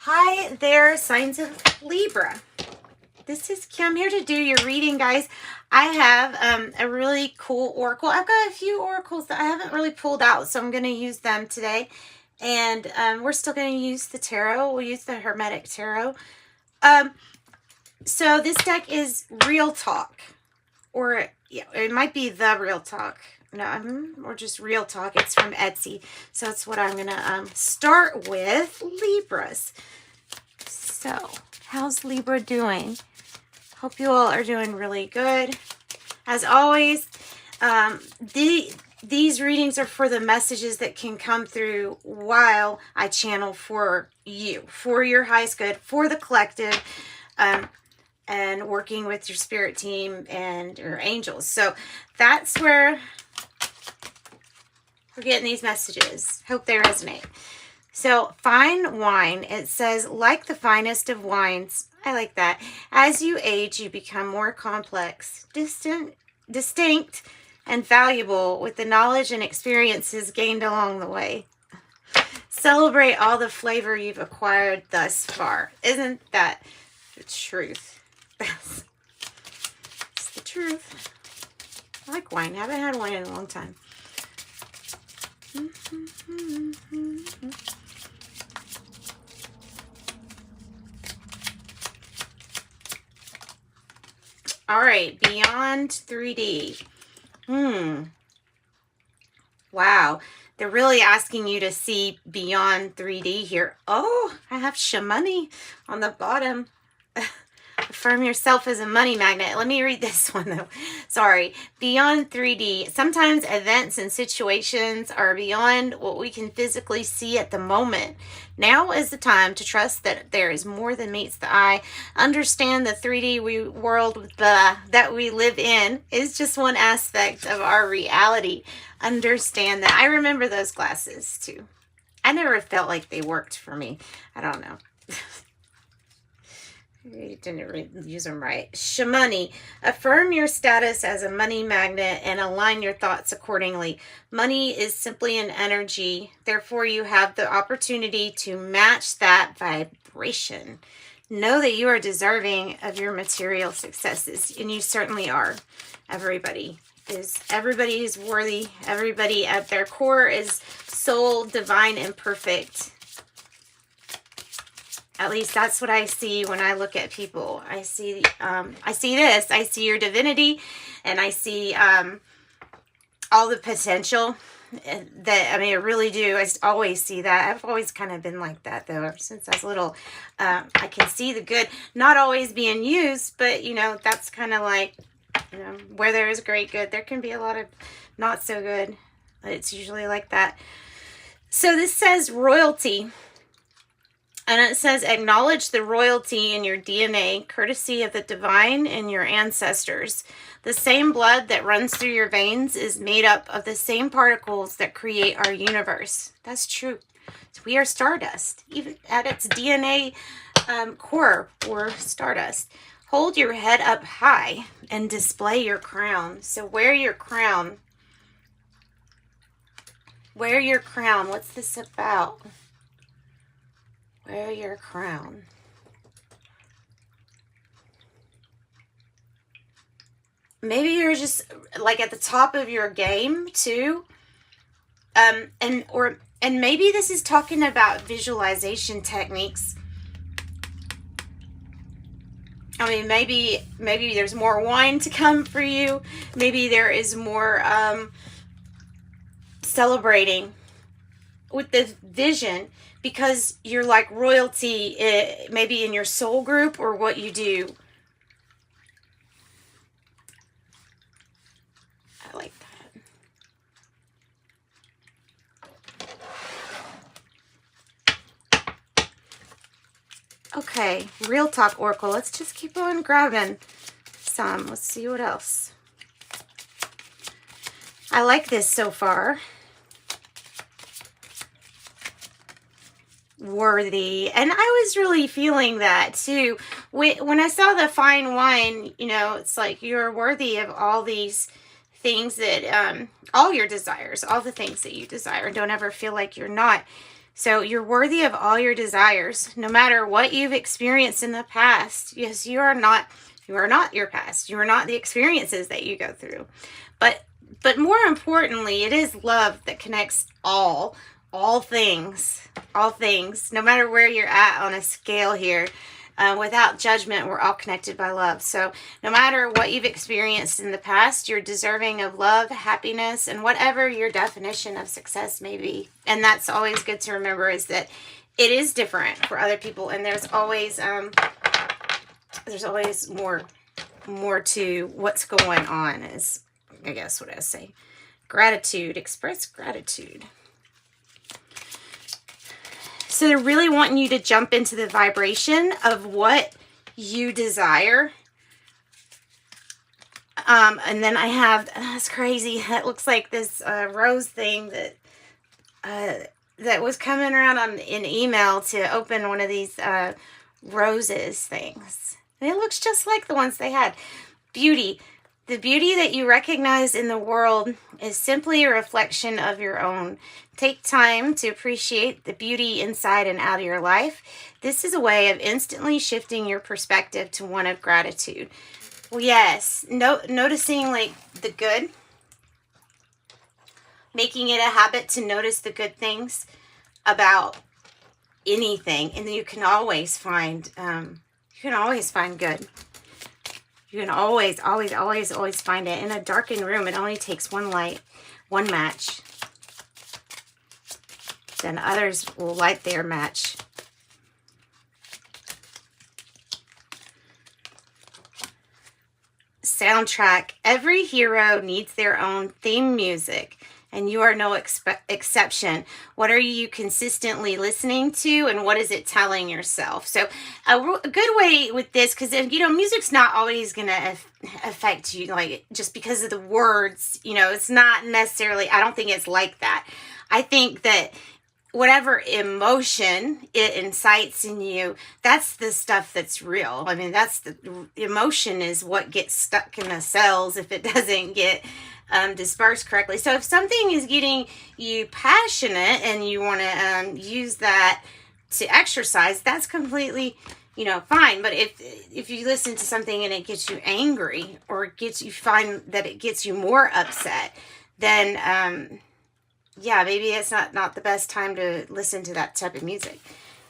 Hi there, signs of Libra. This is Kim here to do your reading, guys. I have a really cool oracle. I've got a few oracles that I haven't really pulled out, so I'm going to use them today. And we're still going to use the tarot. We'll use the Hermetic Tarot. So this deck is Real Talk. Or, yeah, it might be The Real Talk. No, or just Real Talk. It's from Etsy. So that's what I'm going to start with. Libras. So, how's Libra doing? Hope you all are doing really good. As always, these readings are for the messages that can come through while I channel for you, for your highest good, for the collective, and working with your spirit team and your angels. So that's where we're getting these messages. Hope they resonate. So, fine wine, it says, like the finest of wines. I like that. As you age, you become more complex, distinct, and valuable with the knowledge and experiences gained along the way. Celebrate all the flavor you've acquired thus far. Isn't that the truth? It's the truth. I like wine. I haven't had wine in a long time. All right, beyond 3D. Wow, they're really asking you to see beyond 3D here. Oh, I have money on the bottom. Affirm yourself as a money magnet. Let me read this one though. Sorry. Beyond 3D. Sometimes events and situations are beyond what we can physically see at the moment. Now is the time to trust that there is more than meets the eye. Understand the 3D world that we live in is just one aspect of our reality. Understand that. I remember those glasses too. I never felt like they worked for me. I don't know. You didn't use them right. Money. Affirm your status as a money magnet and align your thoughts accordingly. Money is simply an energy. Therefore, you have the opportunity to match that vibration. Know that you are deserving of your material successes, and you certainly are. Everybody is worthy. Everybody at their core is soul, divine, and perfect. At least that's what I see when I look at people. I see this. I see your divinity, and I see all the potential that, I mean, I really do. I always see that. I've always kind of been like that, though, ever since I was little. I can see the good, not always being used, but, you know, that's kind of like, you know, where there is great good, there can be a lot of not so good. It's usually like that. So this says royalty. And it says, acknowledge the royalty in your DNA, courtesy of the divine and your ancestors. The same blood that runs through your veins is made up of the same particles that create our universe. That's true. So we are stardust. Even at its DNA core, we're stardust. Hold your head up high and display your crown. So wear your crown. Wear your crown. What's this about? Wear your crown. Maybe you're just like at the top of your game too. And maybe this is talking about visualization techniques. I mean, maybe there's more wine to come for you. Maybe there is more celebrating with the vision, because you're like royalty, maybe in your soul group or what you do. I like that. Okay, Real Talk Oracle. Let's just keep on grabbing some. Let's see what else. I like this so far. Worthy. And I was really feeling that too. When I saw the fine wine, you know, it's like you're worthy of all these things that, all your desires, all the things that you desire. Don't ever feel like you're not. So you're worthy of all your desires, no matter what you've experienced in the past. Yes, you are not your past. You are not the experiences that you go through. But more importantly, it is love that connects all things, no matter where you're at on a scale here. Without judgment, we're all connected by love. So no matter what you've experienced in the past, you're deserving of love, happiness, and whatever your definition of success may be. And that's always good to remember, is that it is different for other people, and there's always more to what's going on, is I guess what I say. Gratitude, express gratitude. So they're really wanting you to jump into the vibration of what you desire. And then I have, that's crazy. That looks like this rose thing that was coming around in email to open one of these roses things. And it looks just like the ones they had. Beauty. The beauty that you recognize in the world is simply a reflection of your own. Take time to appreciate the beauty inside and out of your life. This is a way of instantly shifting your perspective to one of gratitude. Well, yes, noticing like the good, making it a habit to notice the good things about anything, and then you can always find good. You can always find it. In a darkened room, it only takes one light, one match. Then others will light their match. Soundtrack. Every hero needs their own theme music, and you are no exception. What are you consistently listening to, and what is it telling yourself? So a good way with this, because music's not always going to affect you, like, just because of the words. It's not necessarily, I don't think it's like that. I think that whatever emotion it incites in you, that's the stuff that's real. I mean, that's the emotion is what gets stuck in the cells if it doesn't get dispersed correctly. So if something is getting you passionate and you want to use that to exercise, that's completely fine. But if you listen to something and it gets you angry, or you find that it gets you more upset, then yeah, maybe it's not the best time to listen to that type of music.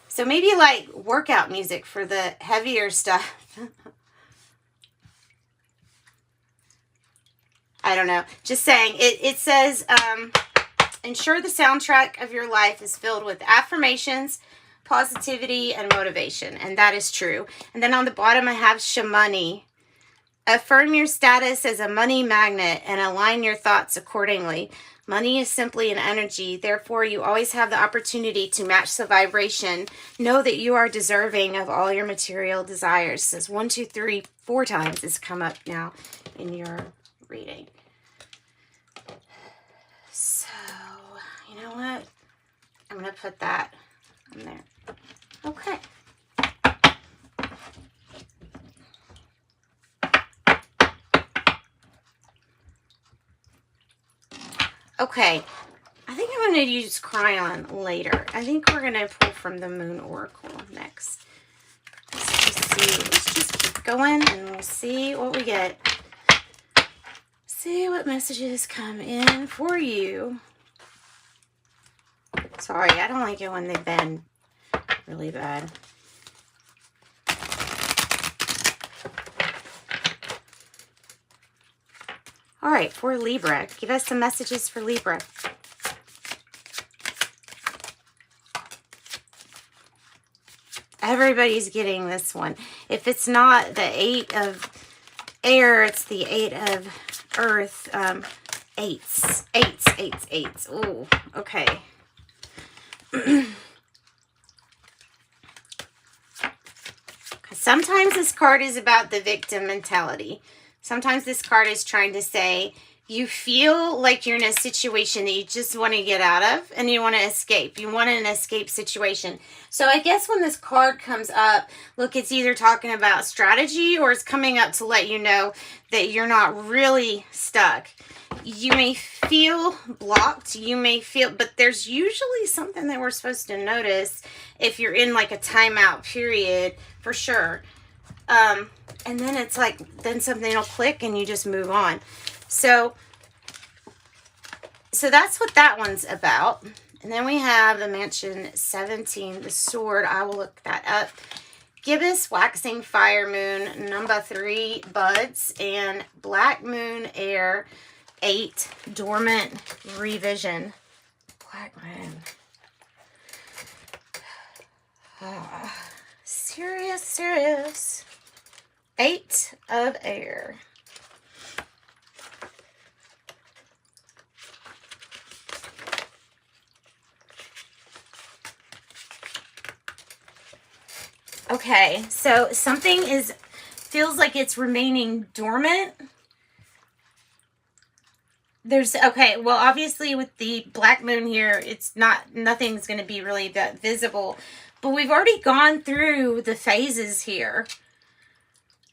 So maybe like workout music for the heavier stuff. I don't know. Just saying. It says, ensure the soundtrack of your life is filled with affirmations, positivity, and motivation. And that is true. And then on the bottom I have Shamani. Affirm your status as a money magnet and align your thoughts accordingly. Money is simply an energy. Therefore, you always have the opportunity to match the vibration. Know that you are deserving of all your material desires. It says 1, 2, 3, 4 times it's come up now in your reading. So, you know what? I'm going to put that in there. Okay. Okay, I think I'm going to use Cryon later. I think we're going to pull from the Moon Oracle next. Let's just keep going and we'll see what we get. See what messages come in for you. Sorry, I don't like it when they bend really bad. All right, for Libra, give us some messages for Libra. Everybody's getting this one. If it's not the 8 of air, it's the 8 of earth. Eights. Oh, okay. Sometimes this card is about the victim mentality. Sometimes this card is trying to say You feel like you're in a situation that you just want to get out of and you want to escape. You want an escape situation. So I guess when this card comes up, look, it's either talking about strategy or it's coming up to let you know that you're not really stuck. You may feel blocked. You may feel, but there's usually something that we're supposed to notice if you're in like a timeout period, for sure. And then it's like, then something will click and you just move on. So that's what that one's about. And then we have the Mansion 17, the Sword. I will look that up. Gibbous, Waxing Fire Moon, number 3, Buds, and Black Moon Air 8, Dormant Revision. Black Moon. Serious. 8 of Air. Okay, so something feels like it's remaining dormant. Okay, well, obviously with the Black Moon here, nothing's going to be really that visible. But we've already gone through the phases here.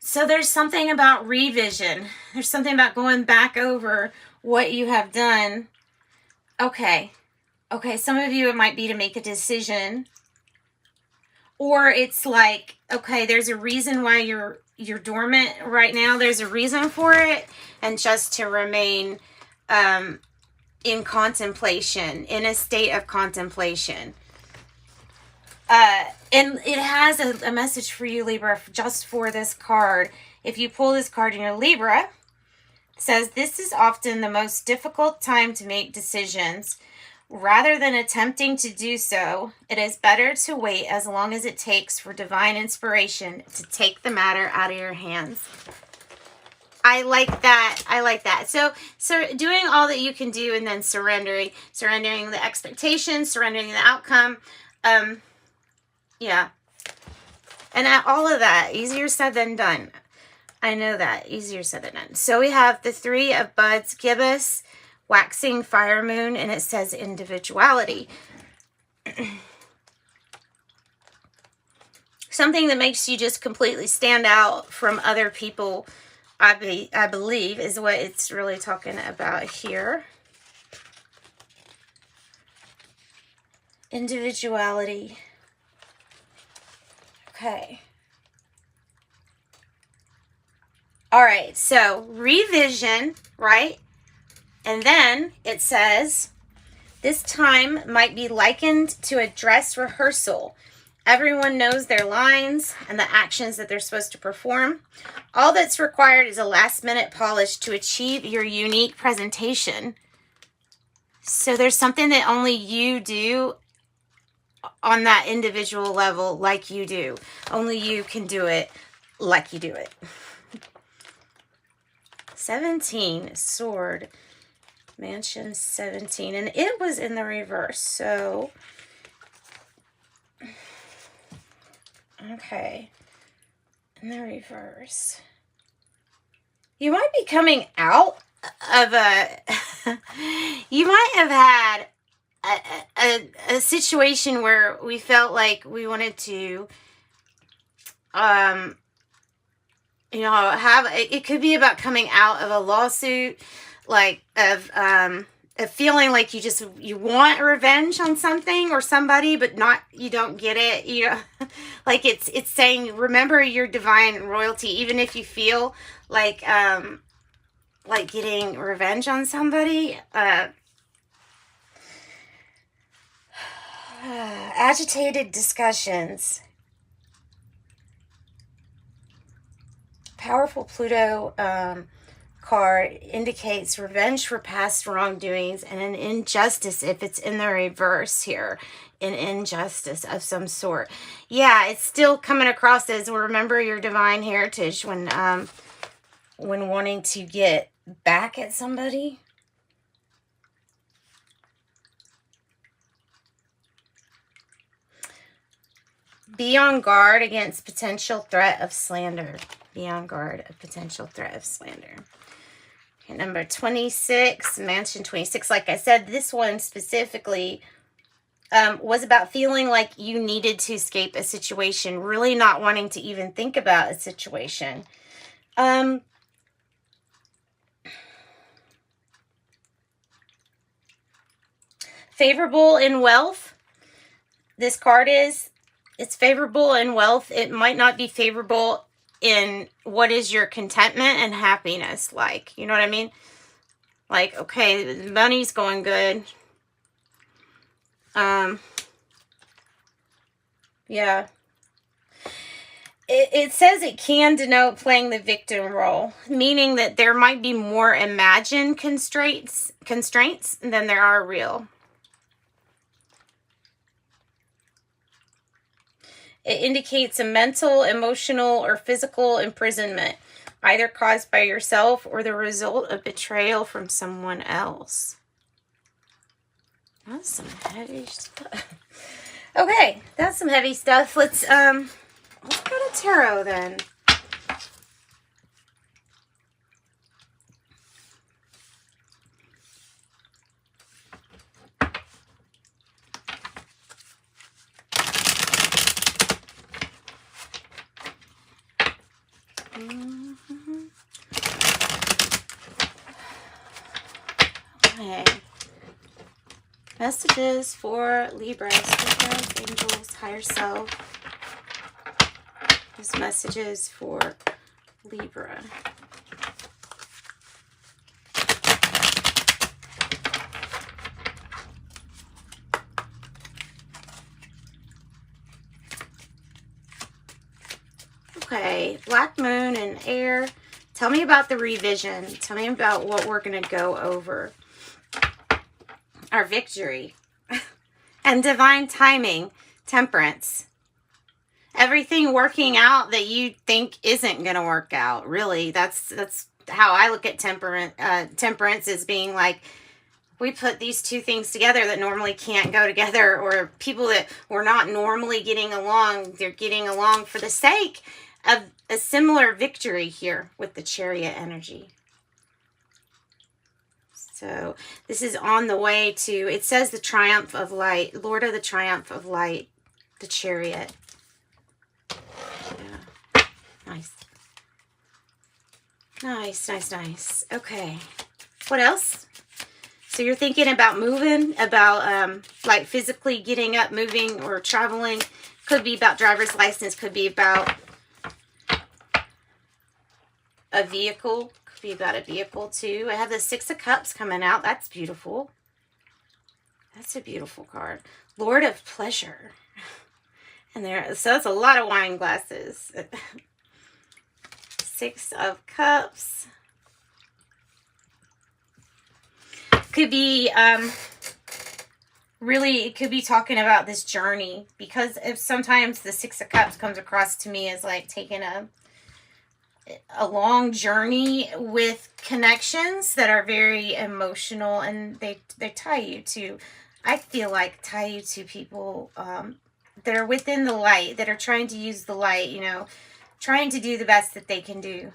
So there's something about revision. There's something about going back over what you have done. Okay, some of you, it might be to make a decision. Or it's like, okay, there's a reason why you're dormant right now. There's a reason for it. And just to remain in contemplation, in a state of contemplation. And it has a message for you, Libra, just for this card. If you pull this card in your Libra, it says, this is often the most difficult time to make decisions. Rather than attempting to do so, it is better to wait as long as it takes for divine inspiration to take the matter out of your hands. I like that. So doing all that you can do and then surrendering the expectations, surrendering the outcome. Yeah. And all of that, easier said than done. I know that, easier said than done. So we have the 3 of Buds, Gibbous, Waxing Fire Moon, and it says individuality. Something that makes you just completely stand out from other people, I believe, is what it's really talking about here. Individuality. Okay. All right, so revision, right? And then it says, this time might be likened to a dress rehearsal. Everyone knows their lines and the actions that they're supposed to perform. All that's required is a last-minute polish to achieve your unique presentation. So there's something that only you do on that individual level like you do. Only you can do it like you do it. 17, Sword. Mansion 17, and it was in the reverse, so okay, in the reverse. You might be coming out of you might have had a situation where we felt like we wanted to have, it could be about coming out of a lawsuit, like of feeling like you want revenge on something or somebody, but you don't get it. Like it's saying, remember your divine royalty, even if you feel like getting revenge on somebody. Agitated discussions. Powerful Pluto card indicates revenge for past wrongdoings and an injustice if it's in the reverse here. An injustice of some sort. Yeah, it's still coming across as remember your divine heritage when wanting to get back at somebody. Be on guard against potential threat of slander. Be on guard of potential threat of slander. Number 26, Mansion 26. Like I said, this one specifically was about feeling like you needed to escape a situation, really not wanting to even think about a situation. Favorable in wealth. This card is, it's favorable in wealth. It might not be favorable in what is your contentment and happiness like. You know what I mean? Like, okay, the money's going good. Yeah. It says it can denote playing the victim role, meaning that there might be more imagined constraints than there are real. It indicates a mental, emotional, or physical imprisonment, either caused by yourself or the result of betrayal from someone else. That's some heavy stuff. Okay, that's some heavy stuff. Let's go to tarot then. Okay. Messages for Libra, Scorpio, angels, higher self. These messages for Libra. Okay, Black Moon and Air. Tell me about the revision. Tell me about what we're going to go over. Our victory. And divine timing. Temperance. Everything working out that you think isn't going to work out. Really, that's how I look at temperance as being like, we put these two things together that normally can't go together, or people that were not normally getting along, they're getting along for the sake of a similar victory here with the Chariot energy. So this is on the way to, it says the triumph of light, Lord of the triumph of light, the Chariot. Yeah. Nice. Nice, nice, nice. Okay. What else? So you're thinking about moving, about like physically getting up, moving, or traveling. Could be about driver's license. Could be about a vehicle. Could be about a vehicle too. I have the Six of Cups coming out. That's beautiful. That's a beautiful card. Lord of Pleasure. And there, so that's a lot of wine glasses. Six of Cups. Could be, really, it could be talking about this journey. Because if sometimes the Six of Cups comes across to me as like taking a long journey with connections that are very emotional. And they tie you to, I feel like, tie you to people that are within the light, that are trying to use the light, you know, trying to do the best that they can do.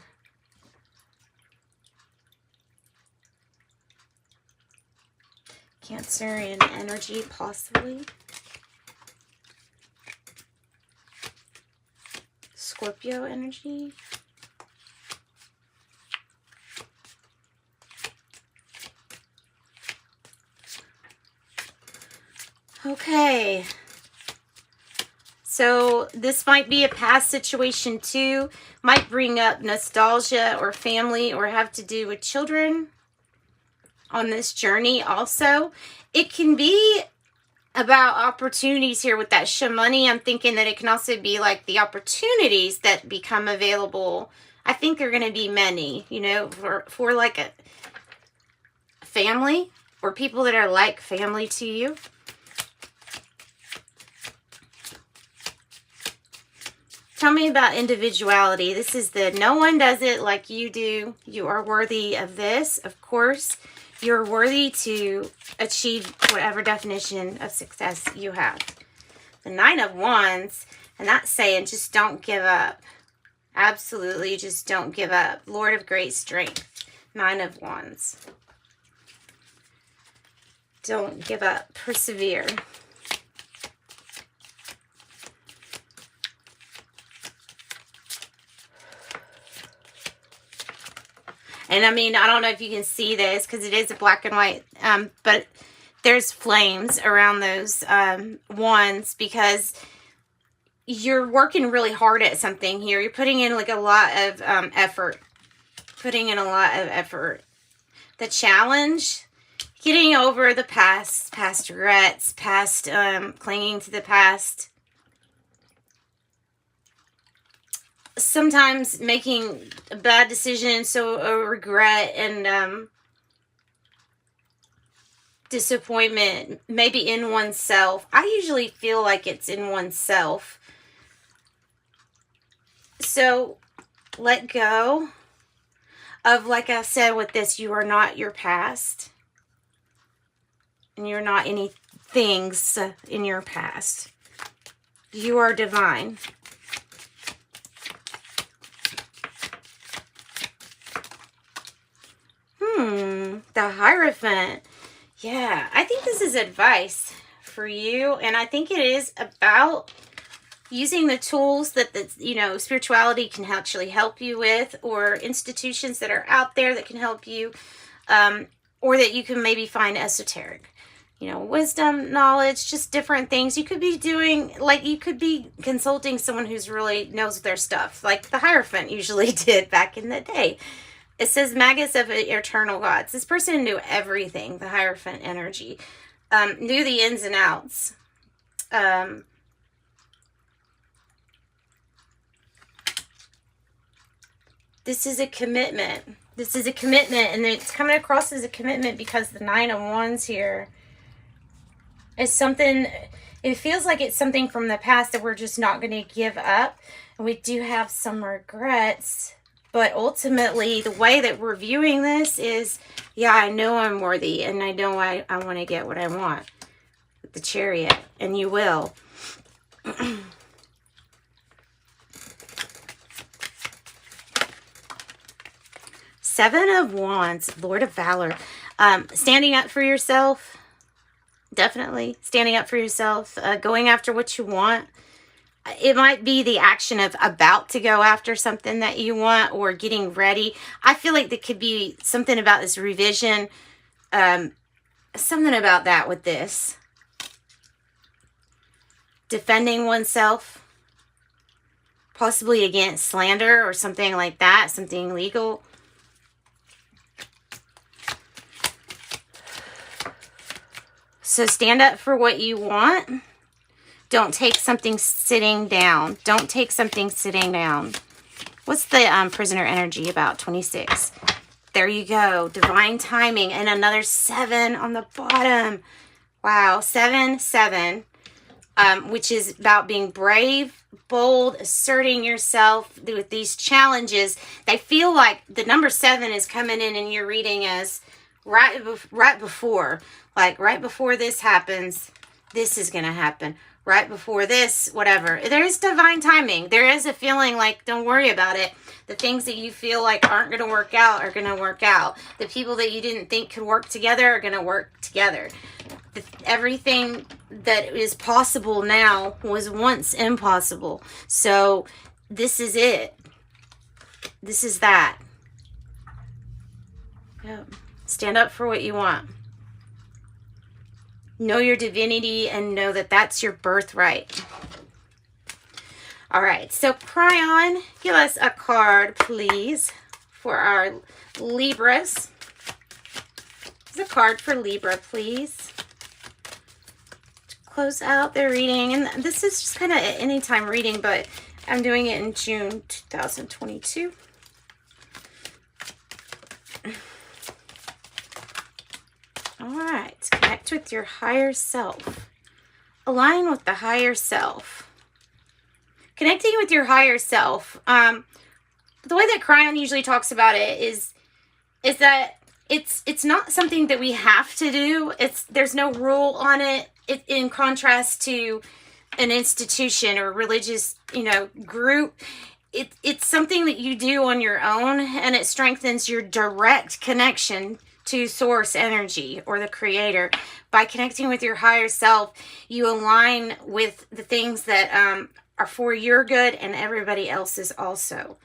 Cancerian energy, possibly. Scorpio energy. Okay. So this might be a past situation too. Might bring up nostalgia or family or have to do with children on this journey also. It can be about opportunities here with that money. I'm thinking that it can also be like the opportunities that become available. I think there are going to be many, you know, for like a family or people that are like family to you. Tell me about individuality. This is the no one does it like you do. You are worthy of this, of course. You're worthy to achieve whatever definition of success you have. The Nine of Wands, and that's saying just don't give up. Absolutely, just don't give up. Lord of Great Strength. Nine of Wands. Don't give up. Persevere. And I mean, I don't know if you can see this because it is a black and white, but there's flames around those wands because you're working really hard at something here. You're putting in like a lot of effort. Putting in a lot of effort. The challenge, getting over the past regrets, past clinging to the past. Sometimes making a bad decision, so a regret and disappointment, maybe in oneself. I usually feel like it's in oneself. So let go of, like I said with this, you are not your past. And you're not any things in your past. You are divine. The Hierophant. Yeah, I think this is advice for you. And I think it is about using the tools that spirituality can actually help you with, or institutions that are out there that can help you, or that you can maybe find esoteric, wisdom, knowledge, just different things. You could be doing, like, you could be consulting someone who's really knows their stuff, like the Hierophant usually did back in the day. It says Magus of eternal gods. This person knew everything, the Hierophant energy, knew the ins and outs. This is a commitment. This is a commitment, and it's coming across as a commitment because the Nine of Wands here is something, it feels like it's something from the past that we're just not going to give up. And we do have some regrets, but ultimately the way that we're viewing this is, yeah, I know I'm worthy, and I know I want to get what I want with the Chariot, and you will. Seven of Wands, Lord of Valor. Standing up for yourself. Definitely standing up for yourself. Going after what you want. It might be the action of about to go after something that you want, or getting ready. I feel like there could be something about this revision. Something about that with this. Defending oneself. Possibly against slander or something like that. Something legal. So stand up for what you want. Don't take something sitting down. Don't take something sitting down. What's the prisoner energy about? 26. There you go. Divine timing. And another 7 on the bottom. Wow. 7, 7. Which is about being brave, bold, asserting yourself with these challenges. They feel like the number 7 is coming in your reading as right before. Like, right before this happens, this is going to happen. Right before this, whatever. There is divine timing. There is a feeling like, don't worry about it. The things that you feel like aren't going to work out are going to work out. The people that you didn't think could work together are going to work together. Everything that is possible now was once impossible. So, this is it. This is that. Yep. Stand up for what you want. Know your divinity and know that that's your birthright. All right, so Cryon, give us a card, please, for our Libras. There's a card for Libra, please. To close out their reading. And this is just kind of an anytime reading, but I'm doing it in June 2022. All right, connect with your higher self. Align with the higher self. Connecting with your higher self. The way that Cryon usually talks about it is that it's not something that we have to do. There's no rule on it. In contrast to an institution or religious, group. it's something that you do on your own, and it strengthens your direct connection to source energy or the creator. By connecting with your higher self, you align with the things that are for your good and everybody else's also.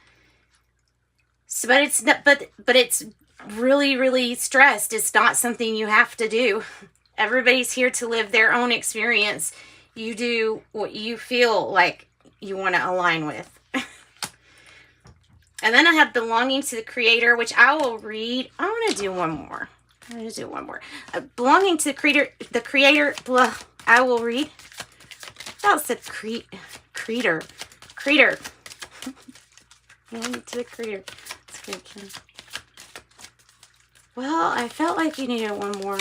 So, but it's not, but it's really, really stressed. It's not something you have to do. Everybody's here to live their own experience. You do what you feel like you want to align with. And then I have belonging to the creator, which I will read. I want to do one more. Belonging to the creator, blah, I will read. I thought it said creator. Belonging to the creator. Well, I felt like you needed one more.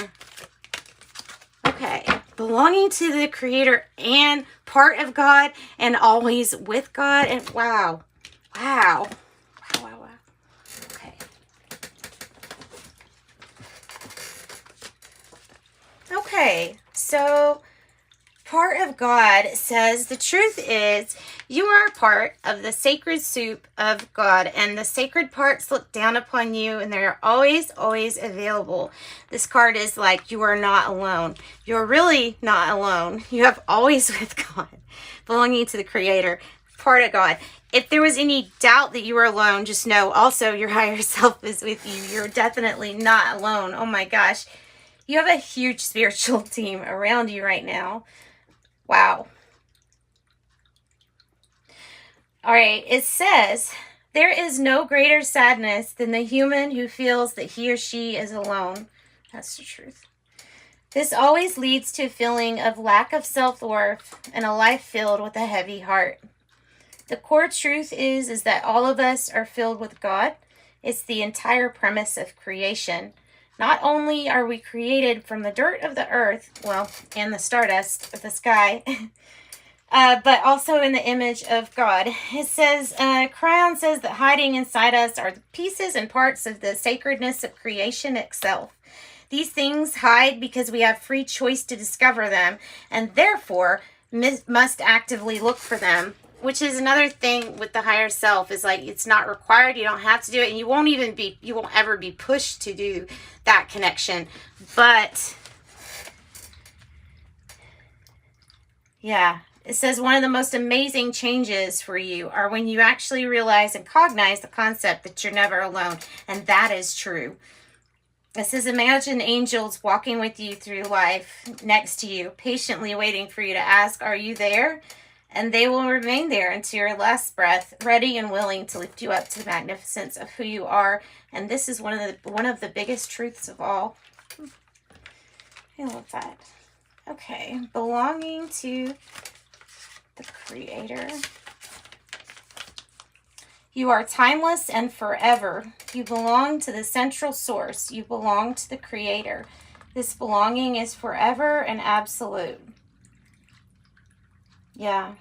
Okay. Belonging to the creator and part of God and always with God. And wow. Okay. Okay. So part of God says the truth is you are a part of the sacred soup of God, and the sacred parts look down upon you, and they're always, always available. This card is like you are not alone. You're really not alone. You have always with God, belonging to the creator, part of God. If there was any doubt that you were alone, just know also your higher self is with you. You're definitely not alone. Oh my gosh. You have a huge spiritual team around you right now. Wow. All right, it says, there is no greater sadness than the human who feels that he or she is alone. That's the truth. This always leads to a feeling of lack of self-worth and a life filled with a heavy heart. The core truth is that all of us are filled with God. It's the entire premise of creation. Not only are we created from the dirt of the earth, well, and the stardust of the sky, but also in the image of God. It says, Cryon says that hiding inside us are the pieces and parts of the sacredness of creation itself. These things hide because we have free choice to discover them, and therefore must actively look for them. Which is another thing with the higher self, is like it's not required. You don't have to do it, and you won't ever be pushed to do that connection. But yeah, it says one of the most amazing changes for you are when you actually realize and cognize the concept that you're never alone, and that is true. It says, imagine angels walking with you through life, next to you, patiently waiting for you to ask, "Are you there?" And they will remain there until your last breath, ready and willing to lift you up to the magnificence of who you are. And this is one of the biggest truths of all. I love that. Okay, belonging to the creator. You are timeless and forever. You belong to the central source. You belong to the creator. This belonging is forever and absolute. Yeah.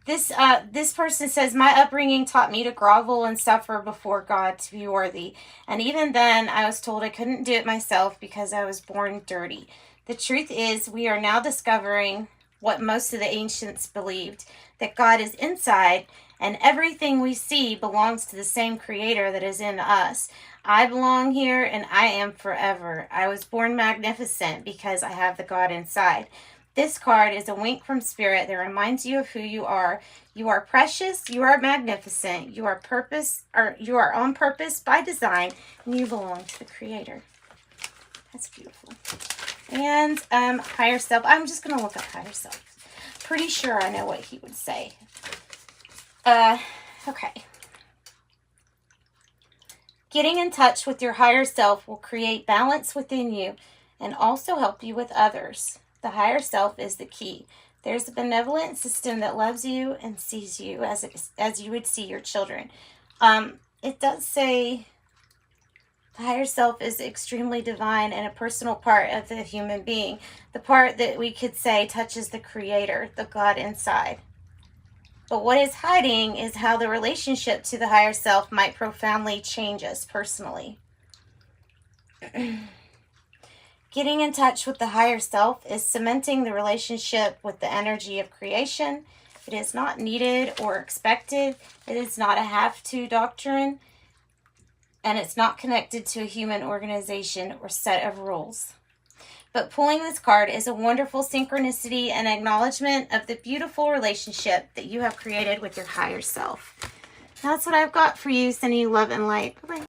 This person says, my upbringing taught me to grovel and suffer before God to be worthy. And even then, I was told I couldn't do it myself because I was born dirty. The truth is, we are now discovering what most of the ancients believed, that God is inside and everything we see belongs to the same creator that is in us. I belong here and I am forever. I was born magnificent because I have the God inside. This card is a wink from spirit that reminds you of who you are. You are precious, you are magnificent, you are on purpose by design, and you belong to the creator. That's beautiful. And higher self. I'm just going to look up higher self. Pretty sure I know what he would say. Okay. Getting in touch with your higher self will create balance within you and also help you with others. The higher self is the key. There's a benevolent system that loves you and sees you as you would see your children. It does say the higher self is extremely divine and a personal part of the human being. The part that we could say touches the creator, the God inside. But what is hiding is how the relationship to the higher self might profoundly change us personally. Getting in touch with the higher self is cementing the relationship with the energy of creation. It is not needed or expected. It is not a have-to doctrine. And it's not connected to a human organization or set of rules. But pulling this card is a wonderful synchronicity and acknowledgement of the beautiful relationship that you have created with your higher self. That's what I've got for you. Sending you love and light. Bye-bye.